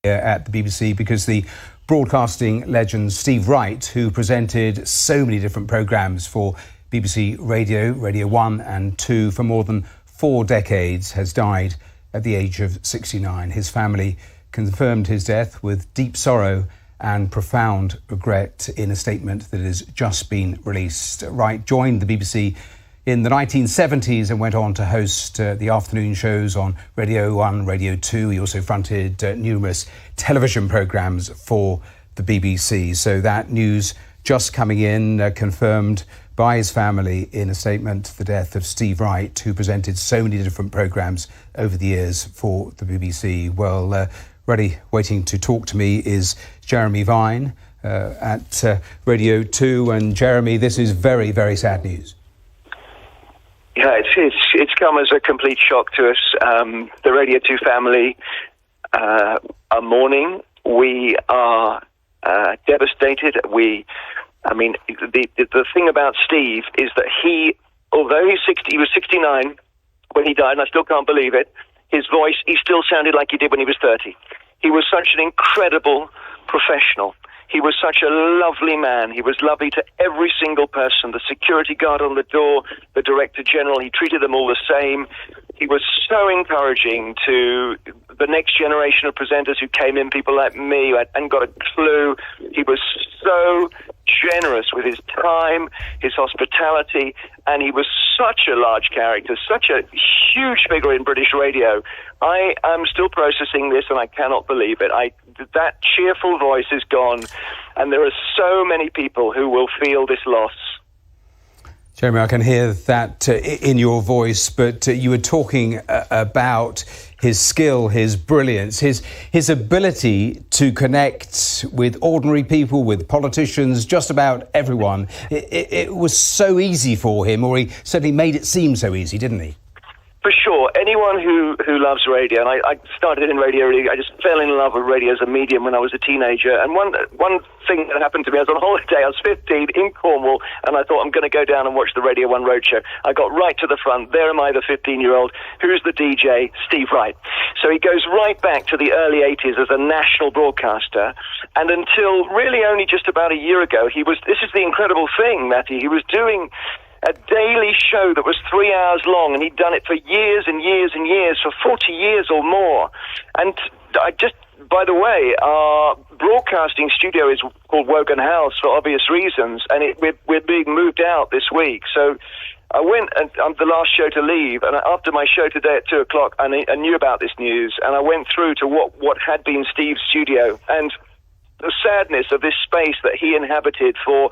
at the BBC because the broadcasting legend Steve Wright, who presented so many different programmes for BBC Radio, Radio 1 and 2 for more than 4 decades, has died at the age of 69. His family confirmed his death with deep sorrow and profound regret in a statement that has just been released. Wright joined the BBC in the 1970s and went on to host the afternoon shows on Radio 1, Radio 2. He also fronted numerous television programmes for the BBC. So that news just coming in, confirmed by his family in a statement, the death of Steve Wright, who presented so many different programmes over the years for the BBC. Well, ready, waiting to talk to me is Jeremy Vine at Radio 2. And Jeremy, this is very, very sad news. Yeah, it's come as a complete shock to us. The Radio 2 family are mourning. We are devastated. The thing about Steve is that although he was 69 when he died, and I still can't believe it, his voice, he still sounded like he did when he was 30. He was such an incredible professional. He was such a lovely man. He was lovely to every single person, the security guard on the door, the director general. He treated them all the same. He was so encouraging to the next generation of presenters who came in, people like me, who hadn't got a clue. He was so generous with his time, his hospitality, and he was such a large character, such a huge figure in British radio. I am still processing this, and I cannot believe it. That cheerful voice is gone, and there are so many people who will feel this loss. Jeremy, I can hear that in your voice, but you were talking about his skill, his brilliance, his ability to connect with ordinary people, with politicians, just about everyone. It was so easy for him, or he certainly made it seem so easy, didn't he? For sure. Anyone who loves radio, and I started in radio, I just fell in love with radio as a medium when I was a teenager. And one thing that happened to me, I was on holiday, I was 15 in Cornwall, and I thought I'm going to go down and watch the Radio 1 Roadshow. I got right to the front. There am I, the 15-year-old. Who's the DJ? Steve Wright. So he goes right back to the early 80s as a national broadcaster. And until really only just about a year ago, this is the incredible thing, Matthew, he was doing a daily show that was 3 hours long, and he'd done it for years and years and years, for 40 years or more. And by the way, our broadcasting studio is called Wogan House for obvious reasons, and we're being moved out this week. So I went, and I'm the last show to leave, and after my show today at 2 o'clock, I knew about this news, and I went through to what had been Steve's studio, and the sadness of this space that he inhabited for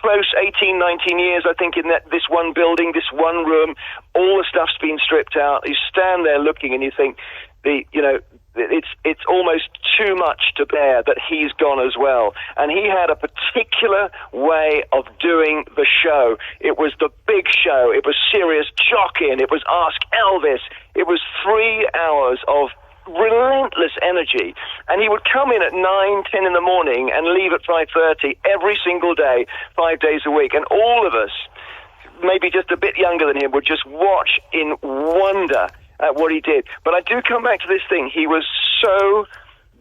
close 18, 19 years, I think, in this one building, this one room. All the stuff's been stripped out. You stand there looking and you think, it's almost too much to bear that he's gone as well. And he had a particular way of doing the show. It was the big show. It was serious jockeying. It was Ask Elvis. It was 3 hours of relentless energy, and he would come in at 9, 10 in the morning and leave at 5:30 every single day, 5 days a week, and all of us, maybe just a bit younger than him, would just watch in wonder at what he did. But I do come back to this thing. He was so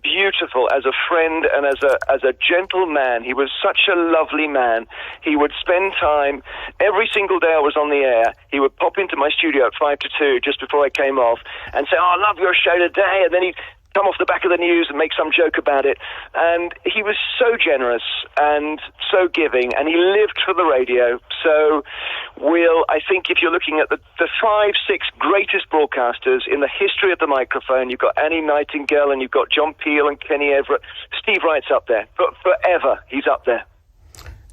beautiful as a friend and as a gentle man. He was such a lovely man. He would spend time every single day I was on the air. He would pop into my studio at 5 to 2 just before I came off and say, "Oh, I love your show today," and then he'd come off the back of the news and make some joke about it. And he was so generous and so giving, and he lived for the radio. So I think if you're looking at the 5, 6 greatest broadcasters in the history of the microphone, you've got Annie Nightingale and you've got John Peel and Kenny Everett. Steve Wright's up there. But forever, he's up there.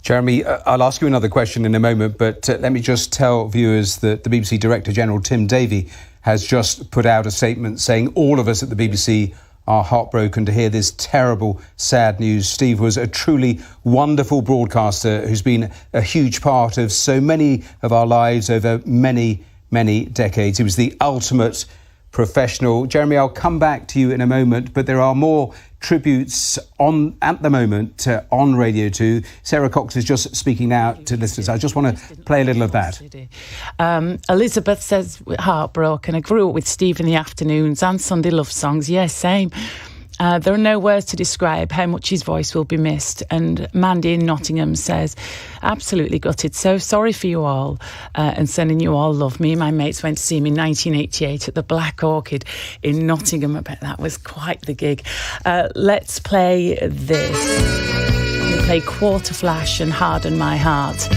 Jeremy, I'll ask you another question in a moment, but let me just tell viewers that the BBC Director General, Tim Davie, has just put out a statement saying all of us at the BBC are heartbroken to hear this terrible, sad news. Steve was a truly wonderful broadcaster who's been a huge part of so many of our lives over many, many decades. He was the ultimate professional. Jeremy, I'll come back to you in a moment, but there are more tributes at the moment on Radio 2. Sarah Cox is just speaking now to listeners. I just want to play a little of that. Elizabeth says, heartbroken. I grew up with Steve in the afternoons and Sunday love songs. Yes, same. There are no words to describe how much his voice will be missed. And Mandy in Nottingham says, absolutely gutted. So sorry for you all, and sending you all love. Me and my mates went to see him in 1988 at the Black Orchid in Nottingham. I bet that was quite the gig. Let's play this. We'll play Quarter Flash and Harden My Heart.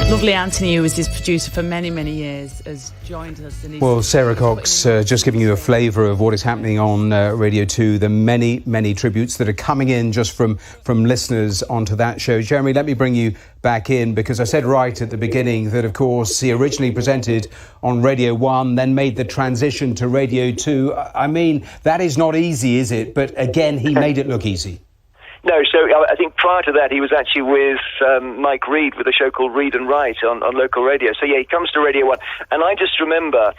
Lovely Anthony, who was his producer for many, many years, has joined us. Well, Sarah Cox, just giving you a flavour of what is happening on Radio 2, the many, many tributes that are coming in just from listeners onto that show. Jeremy, let me bring you back in, because I said right at the beginning that, of course, he originally presented on Radio 1, then made the transition to Radio 2. I mean, that is not easy, is it? But again, he made it look easy. No, so I think prior to that he was actually with Mike Reed with a show called Read and Write on local radio. So yeah, he comes to Radio 1. And I just remember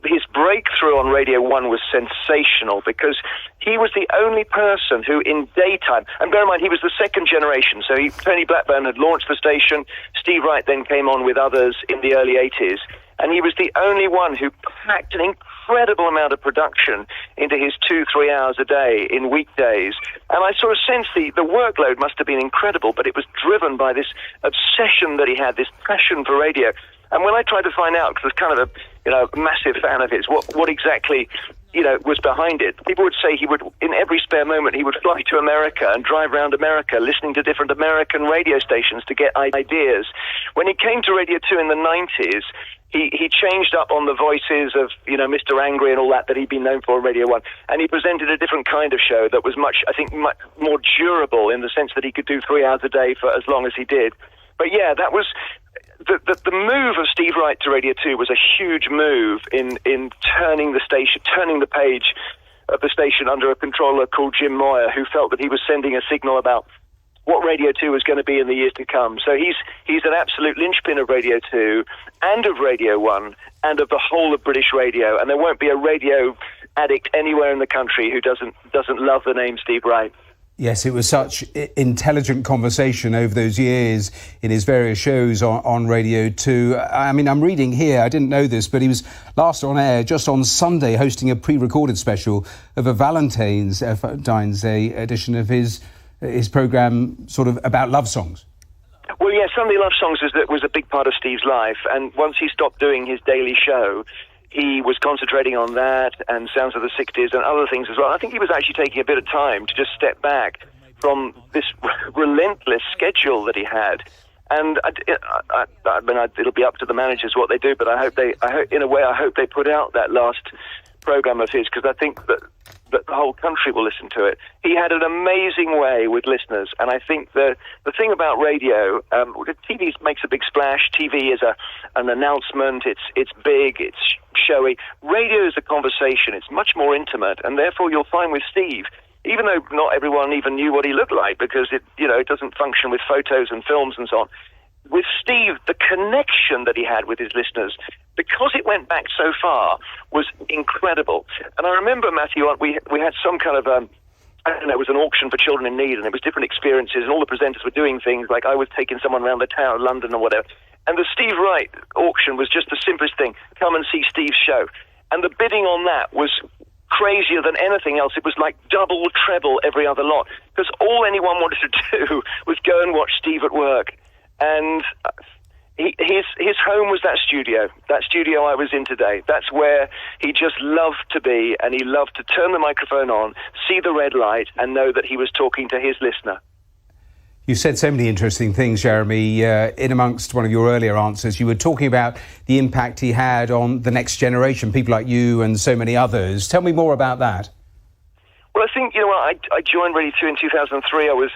his breakthrough on Radio 1 was sensational, because he was the only person who in daytime, and bear in mind he was the second generation, so Tony Blackburn had launched the station, Steve Wright then came on with others in the early 80s, and he was the only one who packed an incredible amount of production into his 2-3 hours a day in weekdays. And I sort of sensed the workload must have been incredible, but it was driven by this obsession that he had, this passion for radio. And when I tried to find out, because I was kind of a massive fan of his, what exactly was behind it, people would say he would, in every spare moment, he would fly to America and drive around America, listening to different American radio stations to get ideas. When he came to Radio 2 in the 90s, he changed up on the voices of, Mr. Angry and all that he'd been known for on Radio 1. And he presented a different kind of show that was much more durable, in the sense that he could do 3 hours a day for as long as he did. But yeah, that was... The move of Steve Wright to Radio 2 was a huge move in turning the page of the station under a controller called Jim Moyer, who felt that he was sending a signal about what Radio 2 was going to be in the years to come. So he's an absolute linchpin of Radio 2 and of Radio 1 and of the whole of British radio. And there won't be a radio addict anywhere in the country who doesn't love the name Steve Wright. Yes, it was such intelligent conversation over those years in his various shows on Radio 2. I mean, I'm reading here, I didn't know this, but he was last on air just on Sunday hosting a pre-recorded special of a Valentine's Day edition of his programme, sort of about love songs. Well, yeah, Sunday Love Songs was a big part of Steve's life, and once he stopped doing his daily show, he was concentrating on that and Sounds of the 60s and other things as well. I think he was actually taking a bit of time to just step back from this relentless schedule that he had. And I mean, it'll be up to the managers what they do, but I hope they put out that last program of his, because I think that the whole country will listen to it. He had an amazing way with listeners, and I think the thing about radio, TV makes a big splash. TV is an announcement. It's big. It's showy. Radio is a conversation. It's much more intimate, and therefore you'll find with Steve, even though not everyone even knew what he looked like, because it doesn't function with photos and films and so on. With Steve, the connection that he had with his listeners, because it went back so far, was incredible. And I remember, Matthew, we had some kind of, it was an auction for children in need, and it was different experiences, and all the presenters were doing things, like I was taking someone around the Tower of London or whatever. And the Steve Wright auction was just the simplest thing. Come and see Steve's show. And the bidding on that was crazier than anything else. It was like double, treble every other lot, because all anyone wanted to do was go and watch Steve at work. And his home was that studio I was in today. That's where he just loved to be, and he loved to turn the microphone on, see the red light, and know that he was talking to his listener. You said so many interesting things, Jeremy. In amongst one of your earlier answers, you were talking about the impact he had on the next generation, people like you and so many others. Tell me more about that. Well, I think, I joined Radio 2 in 2003. I was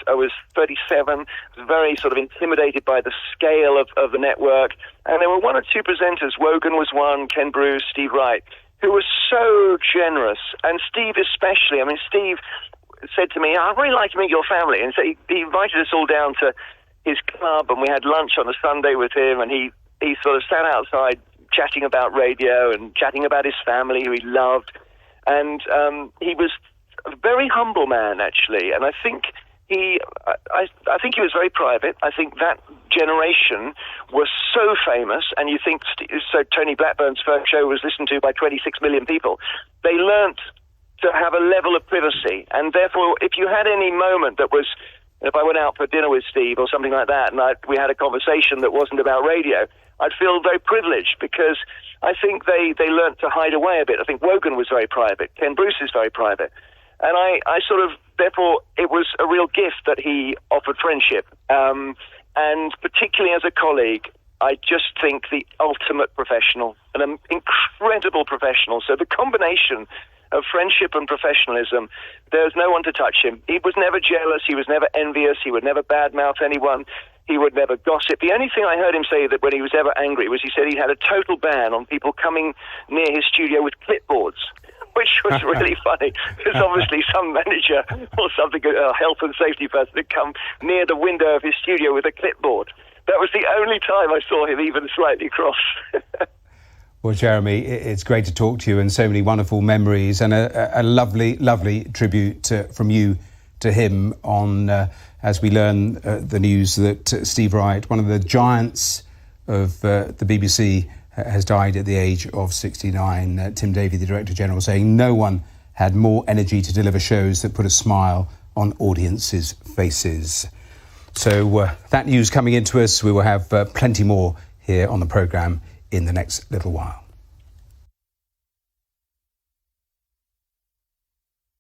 37. I was very sort of intimidated by the scale of the network. And there were one or two presenters, Wogan was one, Ken Bruce, Steve Wright, who were so generous. And Steve especially. I mean, Steve said to me, I'd really like to meet your family. And so he invited us all down to his club, and we had lunch on a Sunday with him, and he sort of sat outside chatting about radio and chatting about his family, who he loved. And he was a very humble man, actually, and I think he was very private. I think that generation was so famous, and you think so. Tony Blackburn's first show was listened to by 26 million people. They learnt to have a level of privacy. And therefore, if you had any moment that was, if I went out for dinner with Steve or something like that, and we had a conversation that wasn't about radio, I'd feel very privileged, because I think they learnt to hide away a bit. I think Wogan was very private. Ken Bruce is very private. And I sort of, therefore, it was a real gift that he offered friendship. And particularly as a colleague, I just think the ultimate professional, an incredible professional. So the combination of friendship and professionalism, there's no one to touch him. He was never jealous, he was never envious, he would never badmouth anyone, he would never gossip. The only thing I heard him say that when he was ever angry was he said he had a total ban on people coming near his studio with clipboards, which was really funny, because obviously some manager or something, a health and safety person, had come near the window of his studio with a clipboard. That was the only time I saw him even slightly cross. Well, Jeremy, it's great to talk to you, and so many wonderful memories, and a lovely, lovely tribute from you to him on, as we learn the news that Steve Wright, one of the giants of the BBC, has died at the age of 69. Tim Davie, the Director General, saying no one had more energy to deliver shows that put a smile on audiences' faces. So that news coming into us, we will have plenty more here on the programme in the next little while.